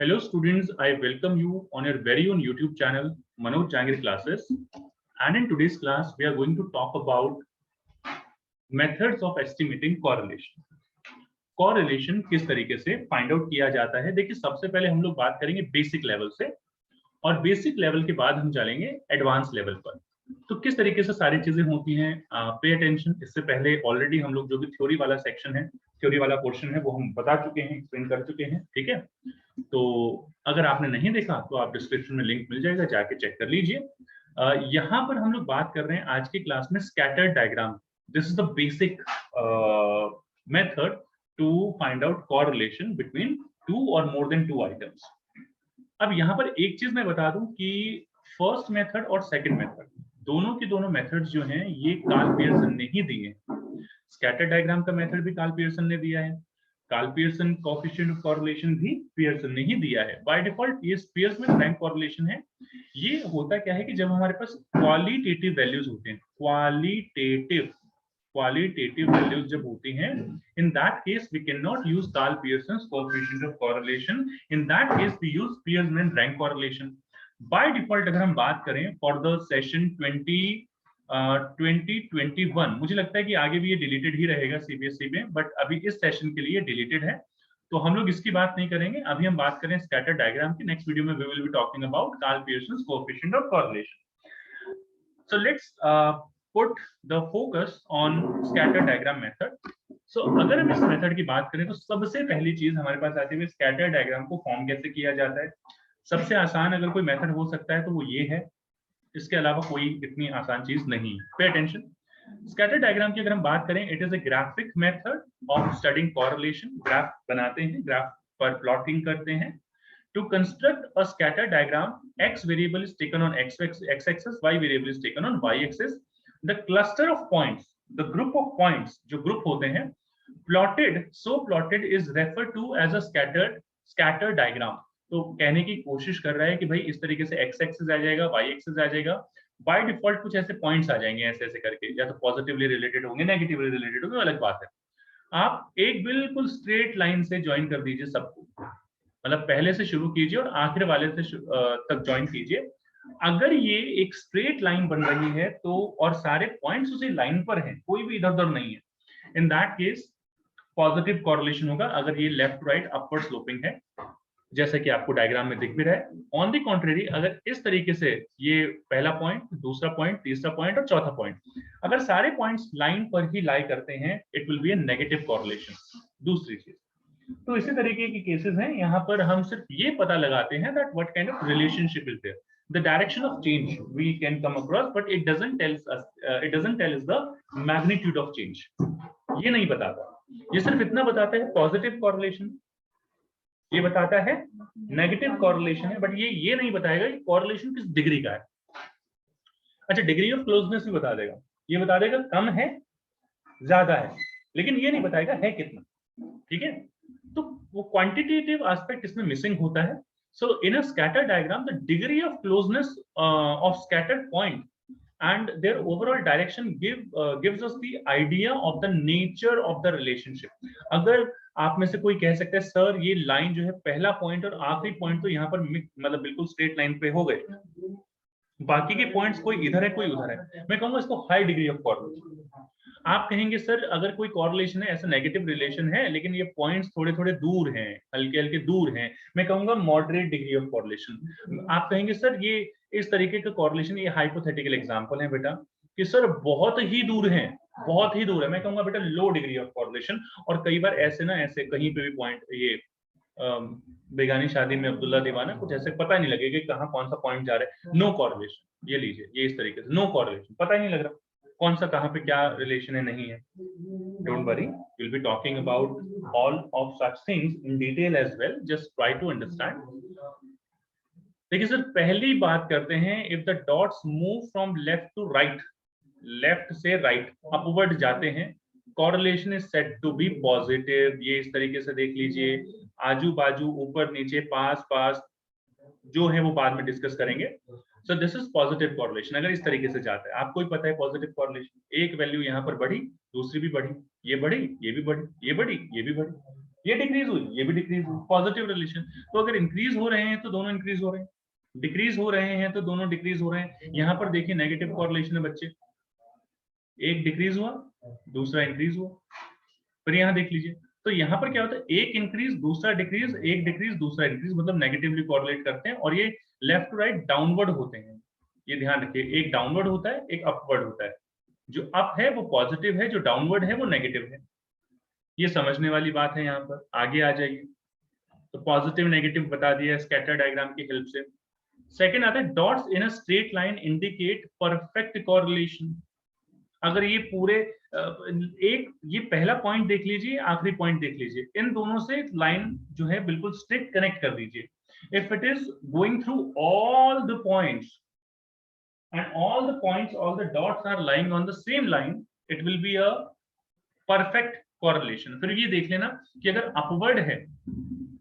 Hello students, I welcome you on your very own YouTube channel, Manoj Jangir Classes. And in today's class, we are going to talk about methods of estimating correlation. Correlation किस तरीके से find out किया जाता है? देखिए, सबसे पहले हम लोग बात करेंगे बेसिक लेवल से और बेसिक लेवल के बाद हम चलेंगे एडवांस लेवल पर। तो किस तरीके से सारी चीजें होती हैं, पे अटेंशन। इससे पहले ऑलरेडी हम लोग जो भी थ्योरी वाला सेक्शन है, थ्योरी वाला पोर्शन है, वो हम बता चुके हैं, एक्सप्लेन कर चुके हैं, ठीक है। तो अगर आपने नहीं देखा तो आप डिस्क्रिप्शन में लिंक मिल जाएगा, जाके चेक कर लीजिए। यहाँ पर हम लोग बात कर रहे हैं आज की क्लास में scattered diagram. This is the basic method to find out correlation between two or more then to items. अब यहाँ पर एक चीज मैं बता दूं कि फर्स्ट मेथड और सेकंड मेथड दोनों की दोनों मेथड्स जो हैं ये कार्ल पियर्सन ने ही दिए हैं। स्कैटर डायग्राम का मेथड भी कार्ल पियर्सन ने दिया है, Karl Pearson coefficient of correlation भी पियर्सन ने ही दिया है। बाय डिफॉल्ट ये स्पियर्समैन रैंक कोरिलेशन है। ये होता क्या है कि जब हमारे पास क्वालिटेटिव वैल्यूज होते हैं, क्वालिटेटिव वैल्यूज जब होती हैं, in that case we cannot use Karl Pearson's coefficient of correlation. In that case we use Spearman rank correlation. By default अगर हम बात करें for the session 2021, मुझे लगता है कि आगे भी ये डिलीटेड ही रहेगा सीबीएसई में, बट अभी इस सेशन के लिए डिलीटेड है, तो हम लोग इसकी बात नहीं करेंगे। अभी हम बात करें स्कैटर डायग्राम की। नेक्स्ट वीडियो में we will be talking about Karl Pearson's coefficient of correlation. So let's put the focus on scatter diagram method. So अगर हम इस मेथड की बात करें तो सबसे पहली चीज हमारे पास आती है स्कैटर डायग्राम को फॉर्म कैसे किया जाता है। सबसे आसान अगर कोई मेथड हो सकता है तो वो ये है, इसके अलावा कोई इतनी आसान चीज नहीं। Pay attention. स्कैटर डायग्राम की अगर हम बात करें, it is a graphic method of studying correlation. Graph बनाते हैं, ग्राफ पर प्लॉटिंग करते हैं। To construct a scatter diagram, x variable is taken on x-axis, y variable is taken on y-axis. The cluster of points, the group of points, जो group होते हैं, plotted is referred to as a scatter diagram. तो कहने की कोशिश कर रहा है कि भाई इस तरीके से x-axis आ जाएगा, y-axis आ जाएगा, by default कुछ ऐसे points आ जाएंगे ऐसे ऐसे करके, या तो पॉजिटिवली रिलेटेड होंगे, नेगेटिवली रिलेटेड होंगे, अलग बात है। आप एक बिल्कुल स्ट्रेट लाइन से ज्वाइन कर दीजिए सबको, मतलब पहले से शुरू कीजिए और आखिर वाले से तक ज्वाइन कीजिए। अगर ये एक स्ट्रेट लाइन बन रही है तो, और सारे पॉइंट्स उसी लाइन पर हैं, कोई भी इधर उधर नहीं है, in that case positive correlation होगा। अगर ये लेफ्ट राइट अपवर्ड स्लोपिंग है, जैसे कि आपको डायग्राम में दिख भी रहा है। ऑन द कॉन्ट्रेरी, अगर इस तरीके से ये पहला पॉइंट, दूसरा पॉइंट, तीसरा पॉइंट और चौथा पॉइंट, अगर सारे पॉइंट्स लाइन पर ही लाई करते हैं, it will be a negative correlation. दूसरी चीज, तो इसी तरीके की केसेस हैं। यहाँ पर हम सिर्फ ये पता लगाते हैं that what kind of relationship is there, the direction of change we can come across, but it doesn't tell us the magnitude of change. ये नहीं बताता, ये सिर्फ इतना बताता है पॉजिटिव कोरिलेशन, ये बताता है नेगेटिव कोरिलेशन है, बट ये नहीं बताएगा कि कोरिलेशन किस डिग्री का है। अच्छा, डिग्री ऑफ क्लोजनेस भी बता देगा, ये बता देगा कम है, ज्यादा है, लेकिन ये नहीं बताएगा है कितना, ठीक है। तो वो क्वांटिटेटिव एस्पेक्ट इसमें मिसिंग होता है। So in a scatter diagram, the degree of closeness of scattered point and their overall direction gives us the idea of the nature of the relationship. अगर आप में से कोई कह सकता है सर ये लाइन जो है, पहला पॉइंट और आखिरी पॉइंट तो यहाँ पर मतलब बिल्कुल स्ट्रेट लाइन पे हो गए, बाकी के पॉइंट्स कोई इधर है कोई उधर है, मैं कहूंगा इसको हाई डिग्री ऑफ कोरिलेशन। आप कहेंगे सर अगर कोई कोरिलेशन है, ऐसा नेगेटिव रिलेशन है, लेकिन ये पॉइंट्स थोड़े थोड़े दूर हैं, हल्के हल्के दूर हैं, मैं कहूंगा मॉडरेट डिग्री ऑफ कोरिलेशन। आप कहेंगे सर ये इस तरीके का कोरिलेशन, ये हाइपोथेटिकल एग्जांपल है बेटा, कि सर बहुत ही दूर है, बहुत ही दूर है, मैं कहूंगा बेटा लो डिग्री ऑफ कोरिलेशन। और कई बार ऐसे ना, ऐसे कहीं पे भी पॉइंट, ये बेगानी शादी में अब्दुल्ला दीवाना, कुछ ऐसे पता नहीं लगेगा कहाँ कौन सा पॉइंट जा रहा है, नो कोरिलेशन। ये लीजिए, ये इस तरीके से नो कोरिलेशन, पता ही नहीं लग रहा कौन सा कहाँ पे क्या रिलेशन है, नहीं है। Don't worry, will be talking about all of such things in detail as well, just try to understand. देखिए सर, पहली बात करते हैं, if the dots move from left to right, left से राइट अपवर्ड जाते हैं, correlation is said to be positive. ये इस तरीके से देख लीजिए, आजू बाजू, ऊपर नीचे, पास पास, जो है वो बाद में डिस्कस करेंगे। So this is positive correlation. अगर इस तरीके से जाता है, आपको ही पता है पॉजिटिव कोरिलेशन, एक वैल्यू यहाँ पर बढ़ी, दूसरी भी बढ़ी, ये बढ़ी, ये भी बढ़ी, ये बढ़ी, ये भी बढ़ी, ये डिक्रीज हुई, ये भी डिक्रीज हुई, पॉजिटिव रिलेशन। तो अगर इंक्रीज हो रहे हैं तो दोनों इंक्रीज हो रहे हैं, डिक्रीज हो रहे हैं तो दोनों डिक्रीज हो रहे हैं। यहाँ पर देखिए नेगेटिव कॉरलेशन है बच्चे, एक डिक्रीज हुआ दूसरा इंक्रीज हुआ। फिर यहाँ देख लीजिए, तो यहाँ पर क्या होता है, एक इंक्रीज दूसरा डिक्रीज, एक डिक्रीज दूसरा इंक्रीज, मतलब नेगेटिवली कॉरलेट करते हैं। और ये लेफ्ट टू राइट डाउनवर्ड होते हैं, ये ध्यान रखिए, एक डाउनवर्ड होता है एक अपवर्ड होता है। जो अप है वो पॉजिटिव है, जो डाउनवर्ड है वो नेगेटिव है। ये समझने वाली बात है। यहाँ पर आगे आ जाइए, तो पॉजिटिव नेगेटिव बता दिया स्कैटर डायग्राम की हेल्प से। सेकंड आता है dots in a straight line indicate perfect correlation. अगर ये पूरे एक ये पहला पॉइंट देख लीजिए, आखिरी पॉइंट देख लीजिए, इन दोनों से लाइन जो है बिल्कुल स्ट्रेट कनेक्ट कर दीजिए। If it is going through all the points and all the points, all the dots are lying on the same line, it will be a perfect correlation। फिर ये देख लेना कि अगर अपवर्ड है,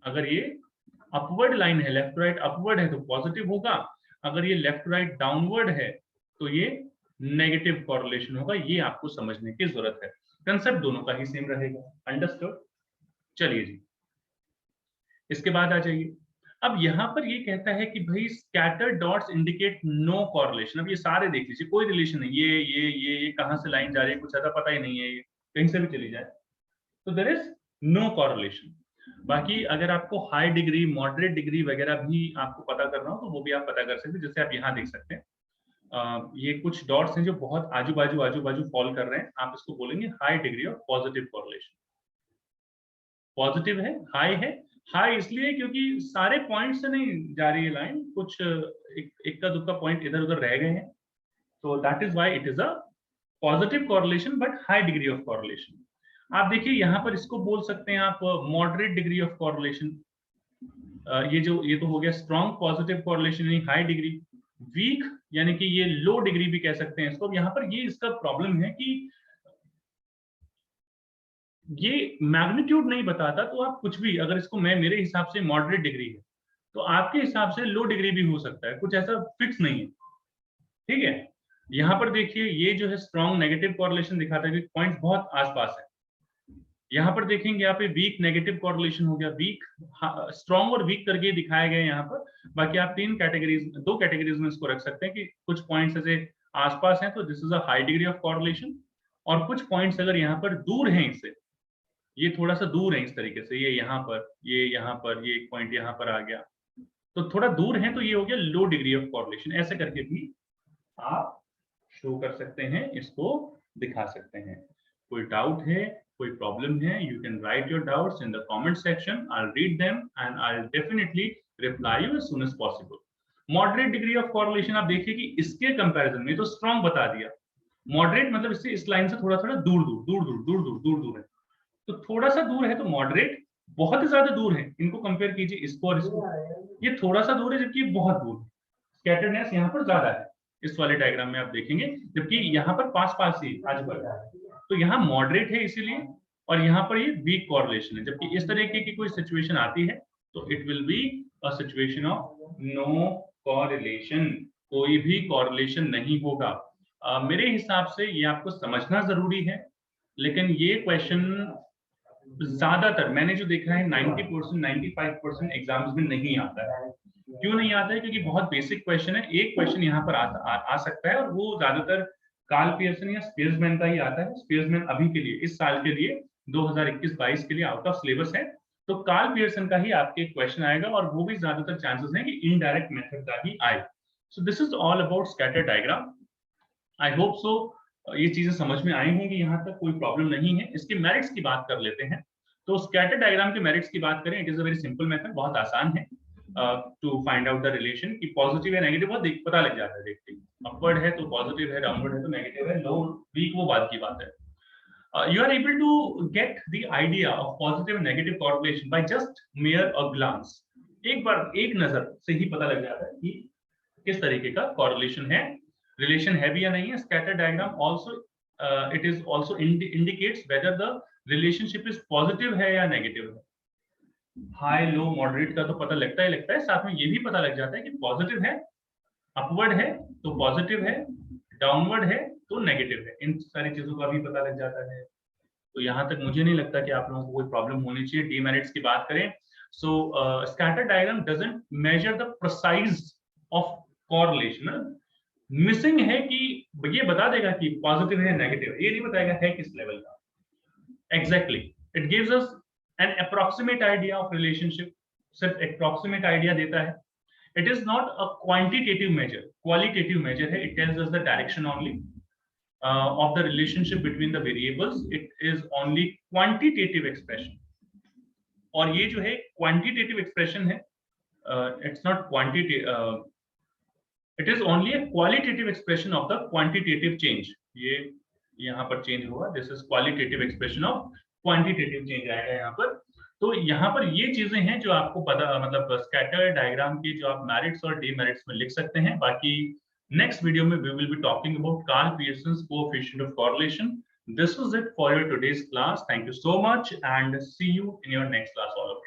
अगर ये अपवर्ड लाइन है, लेफ्ट राइट अपवर्ड है तो पॉजिटिव होगा, अगर ये लेफ्ट राइट डाउनवर्ड है तो ये नेगेटिव कॉरलेशन होगा। ये आपको समझने की जरूरत है, कंसेप्ट दोनों का ही सेम रहेगा। अंडरस्टूड? चलिए जी, इसके बाद आ जाइए। अब यहाँ पर ये कहता है कि भाई scatter dots indicate no correlation. अब ये सारे देख लीजिए, कोई रिलेशन नहीं, ये कहां से लाइन जा रही है कुछ ऐसा पता ही नहीं है, ये कहीं से भी चली जाए, तो देयर इज नो कॉरलेशन। बाकी अगर आपको हाई डिग्री, मॉडरेट डिग्री वगैरह भी आपको पता करना हो तो वो भी आप पता कर सकते हैं। जैसे आप यहाँ देख सकते हैं, ये कुछ डॉट्स हैं जो बहुत आजू बाजू फॉल कर रहे हैं, आप इसको बोलेंगे high degree of positive correlation. Positive है, हाई इसलिए क्योंकि सारे पॉइंट से नहीं जा रही है लाइन, कुछ इक्का दुक्का पॉइंट इधर उधर रह गए हैं, तो that is why it is a positive correlation but high degree of correlation. आप देखिए यहाँ पर इसको बोल सकते हैं आप मॉडरेट डिग्री ऑफ कॉरलेशन। ये तो हो गया स्ट्रॉन्ग पॉजिटिव कॉरलेशन यानी हाई डिग्री। वीक यानी कि ये लो डिग्री भी कह सकते हैं इसको। यहाँ पर ये इसका प्रॉब्लम है कि ये मैग्नीट्यूड नहीं बताता, तो आप कुछ भी, अगर इसको मैं मेरे हिसाब से मॉडरेट डिग्री है तो आपके हिसाब से लो डिग्री भी हो सकता है, कुछ ऐसा फिक्स नहीं है। ठीक है, यहाँ पर देखिए ये जो है स्ट्रॉन्ग नेगेटिव कॉरलेशन दिखाता है कि पॉइंट्स बहुत आसपास है। यहाँ पर देखेंगे यहाँ पे वीक नेगेटिव कॉरलेशन हो गया, वीक स्ट्रॉन्ग और वीक करके दिखाए गए यहाँ पर। बाकी आप दो कैटेगरीज में इसको रख सकते हैं कि कुछ पॉइंट्स ऐसे आसपास हैं तो this is a high degree of correlation, और कुछ पॉइंट्स अगर यहाँ पर दूर हैं इससे, ये थोड़ा सा दूर है इस तरीके से, ये यहाँ पर, ये यहाँ पर, ये एक पॉइंट यहाँ पर आ गया, तो थोड़ा दूर है तो ये हो गया लो डिग्री ऑफ कॉरलेशन। ऐसे करके भी आप शो कर सकते हैं, इसको दिखा सकते हैं। कोई डाउट है, कोई प्रॉब्लम है, you can write your doubts in the comment section, I will read them and I will definitely reply you as soon as possible. Moderate degree of correlation आप देखिए कि इसके कंपैरिजन में तो स्ट्रॉन्ग बता दिया, मॉडरेट मतलब इससे इस लाइन से थोड़ा थोड़ा दूर है, तो थोड़ा सा दूर है तो मॉडरेट, बहुत ही ज्यादा दूर है, इनको कंपेयर कीजिए इसको और इसको, ये थोड़ा सा दूर है जबकि बहुत दूर है, स्कैटर्डनेस यहाँ पर ज्यादा है इस वाले डायग्राम में आप देखेंगे, जबकि यहाँ पर पास ही आज पर, तो यहाँ मॉडरेट है इसीलिए, और यहाँ पर ये वीक कॉरलेशन है। जबकि इस तरीके की कोई सिचुएशन आती है तो it will be a situation of no correlation, कोई भी कॉरलेशन नहीं होगा। मेरे हिसाब से ये आपको समझना जरूरी है, लेकिन ये क्वेश्चन ज्यादातर मैंने जो देखा है 90% 95% एग्जाम्स में नहीं आता है। क्यों नहीं आता है? क्योंकि बहुत बेसिक क्वेश्चन है। एक क्वेश्चन यहाँ पर आ सकता है और वो ज्यादातर कार्ल पियर्सन या स्पीयर्समैन का ही आता है। स्पीयर्समैन अभी के लिए, इस साल के लिए 2021-22 के लिए आउट ऑफ सिलेबस है, तो कार्ल पियर्सन का ही आपके क्वेश्चन आएगा, और वो भी ज्यादातर चांसेस है कि इनडायरेक्ट मेथड का ही आए। So this is all about scatter diagram. I hope so ये चीजें समझ में आई होंगी, यहाँ तक कोई प्रॉब्लम नहीं है। इसके मेरिट्स की बात कर लेते हैं। तो स्कैटर डायग्राम के मेरिट्स की बात करें, it is a very simple method, बहुत आसान है to find out the relation कि पॉजिटिव या नेगेटिव, वो पता लग जाता है देखते ही। अपवर्ड है तो पॉजिटिव है, डाउनवर्ड है तो नेगेटिव है, लो वीक वो बात की बात है। You are able to get the idea of positive and negative correlation by just mere a glance। एक बार एक नजर से ही पता लग जाता है कि किस तरीके का correlation है, रिलेशन है भी या नहीं है। Scatter diagram also it is also indicates whether the relationship is positive है या नेगेटिव है। हाई लो मॉडरेट का तो पता लगता ही लगता है, साथ में ये भी पता लग जाता है कि पॉजिटिव है, अपवर्ड है तो पॉजिटिव है, डाउनवर्ड है तो नेगेटिव है, इन सारी चीजों का भी पता लग जाता है। तो यहाँ तक मुझे नहीं लगता कि आप लोगों को कोई प्रॉब्लम होनी चाहिए। डीमेरिट्स की बात करें, so scatter diagram doesn't measure the precise of correlation. Missing है कि ये बता देगा कि पॉजिटिव है नेगेटिव, ये नहीं बताएगा है किस लेवल का exactly. It gives us an approximate idea of relationship, सिर्फ अप्रोक्सीमेट आइडिया देता है। It is not a quantitative measure, qualitative measure है। It tells us the direction only of the relationship between the variables. It is only quantitative expression. और ये जो है quantitative expression है, it's not quantitative, it is only a qualitative expression of the quantitative change. ये यहाँ पर change हुआ, this is qualitative expression of quantitative change आएगा यहाँ पर। तो यहाँ पर ये चीजें हैं जो आपको पता, मतलब स्कैटर डायग्राम की जो आप मेरिट्स और डीमेरिट्स में लिख सकते हैं। बाकी next video we will be talking about Karl Pearson's coefficient of correlation. This was it for your today's class. Thank you so much and see you in your next class, all of you.